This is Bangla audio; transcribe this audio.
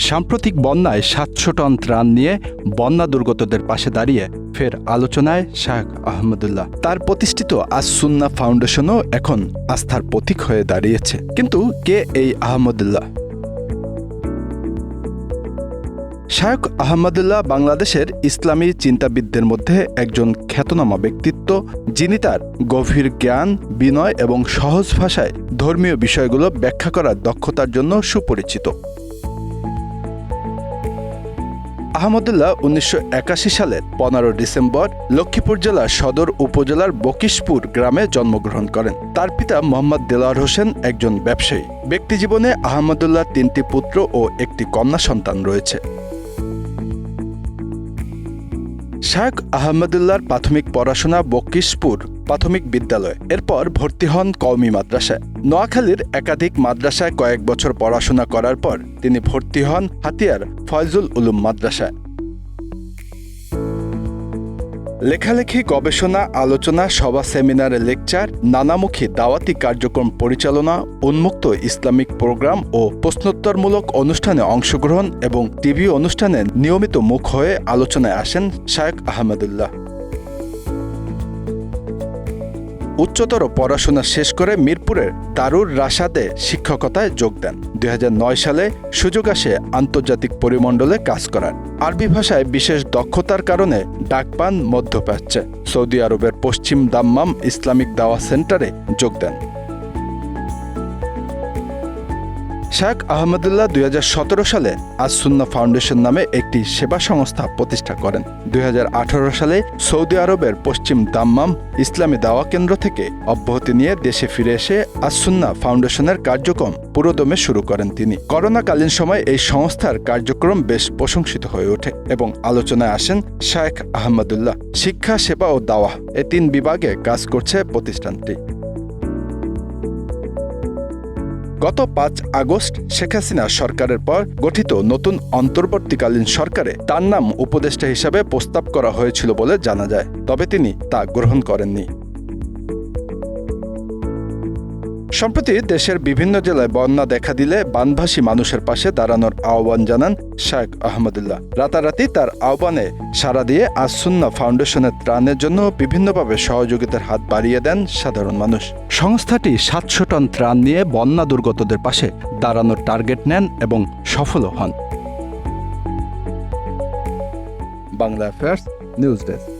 সাম্প্রতিক বন্যায় ৭০০ টন ত্রাণ নিয়ে বন্যা দুর্গতদের পাশে দাঁড়িয়ে ফের আলোচনায় শায়খ আহমদুল্লাহ। তার প্রতিষ্ঠিত আস-সুন্নাহ ফাউন্ডেশনও এখন আস্থার প্রতীক হয়ে দাঁড়িয়েছে। কিন্তু কে এই আহমদুল্লাহ? শায়খ আহমদুল্লাহ বাংলাদেশের ইসলামী চিন্তাবিদদের মধ্যে একজন খ্যাতনামা ব্যক্তিত্ব, যিনি তার গভীর জ্ঞান, বিনয় এবং সহজ ভাষায় ধর্মীয় বিষয়গুলো ব্যাখ্যা করার দক্ষতার জন্য সুপরিচিত। আহমদুল্লাহ ১৯৮১ সালের ১৫ ডিসেম্বর লক্ষ্মীপুর জেলার সদর উপজেলার বকিশপুর গ্রামে জন্মগ্রহণ করেন। তার পিতা মোহাম্মদ দেলোয়ার হোসেন একজন ব্যবসায়ী। ব্যক্তিজীবনে আহমদুল্লাহ ৩টি পুত্র ও একটি কন্যা সন্তান রয়েছে। শায়খ আহমদুল্লাহর প্রাথমিক পড়াশোনা বকিশপুর প্রাথমিক বিদ্যালয়, এরপর ভর্তি হন কওমি মাদ্রাসায়। নোয়াখালীর একাধিক মাদ্রাসায় কয়েক বছর পড়াশোনা করার পর তিনি ভর্তি হন হাতিয়ার ফয়জুল উলুম মাদ্রাসায়। লেখালেখি, গবেষণা, আলোচনা, সভা, সেমিনারে লেকচার, নানামুখী দাওয়াতি কার্যক্রম পরিচালনা, উন্মুক্ত ইসলামিক প্রোগ্রাম ও প্রশ্নোত্তরমূলক অনুষ্ঠানে অংশগ্রহণ এবং টিভি অনুষ্ঠানে নিয়মিত মুখ হয়ে আলোচনায় আসেন শায়খ আহমদুল্লাহ। উচ্চতর পড়াশোনা শেষ করে মিরপুরের দারুর রাশাদে শিক্ষকতায় যোগ দেন। ২০০৯ সালে সুযোগ আসে আন্তর্জাতিক পরিমণ্ডলে কাজ করার। আরবি ভাষায় বিশেষ দক্ষতার কারণে ডাক পান মধ্যপ্রাচ্যে। সৌদি আরবের পশ্চিম দাম্মাম ইসলামিক দাওয়া সেন্টারে যোগ দেন। শায়খ আহমদুল্লাহ ২০১৭ সালে আস-সুন্নাহ ফাউন্ডেশন নামে একটি সেবা সংস্থা প্রতিষ্ঠা করেন। ২০১৮ সালে সৌদি আরবের পশ্চিম দাম্মাম ইসলামী দাওয়া কেন্দ্র থেকে অব্যাহতি নিয়ে দেশে ফিরে এসে আস-সুন্নাহ ফাউন্ডেশনের কার্যক্রম পুরোদমে শুরু করেন তিনি। করোনাকালীন সময় এই সংস্থার কার্যক্রম বেশ প্রশংসিত হয়ে ওঠে এবং আলোচনায় আসেন শায়খ আহমদুল্লাহ। শিক্ষা, সেবা ও দাওয়া এই ৩ বিভাগে কাজ করছে প্রতিষ্ঠানটি। গত ৫ আগস্ট শেখ হাসিনা সরকারের পর গঠিত নতুন অন্তর্বর্তীকালীন সরকারে তার নাম উপদেষ্টা হিসাবে প্রস্তাব করা হয়েছিল বলে জানা যায়, তবে তিনি তা গ্রহণ করেননি। সম্প্রতি দেশের বিভিন্ন জেলায় বন্যা দেখা দিলে বানভাসী মানুষের পাশে দাঁড়ানোর আহ্বান জানান শায়খ আহমদুল্লাহ। রাতারাতি তার আহ্বানে সাড়া দিয়ে আস-সুন্নাহ ফাউন্ডেশনের ত্রাণের জন্য বিভিন্নভাবে সহযোগিতার হাত বাড়িয়ে দেন সাধারণ মানুষ। সংস্থাটি ৭০০ টন ত্রাণ নিয়ে বন্যা দুর্গতদের পাশে দাঁড়ানোর টার্গেট নেন এবং সফলও হন। Bangla affairs news desk.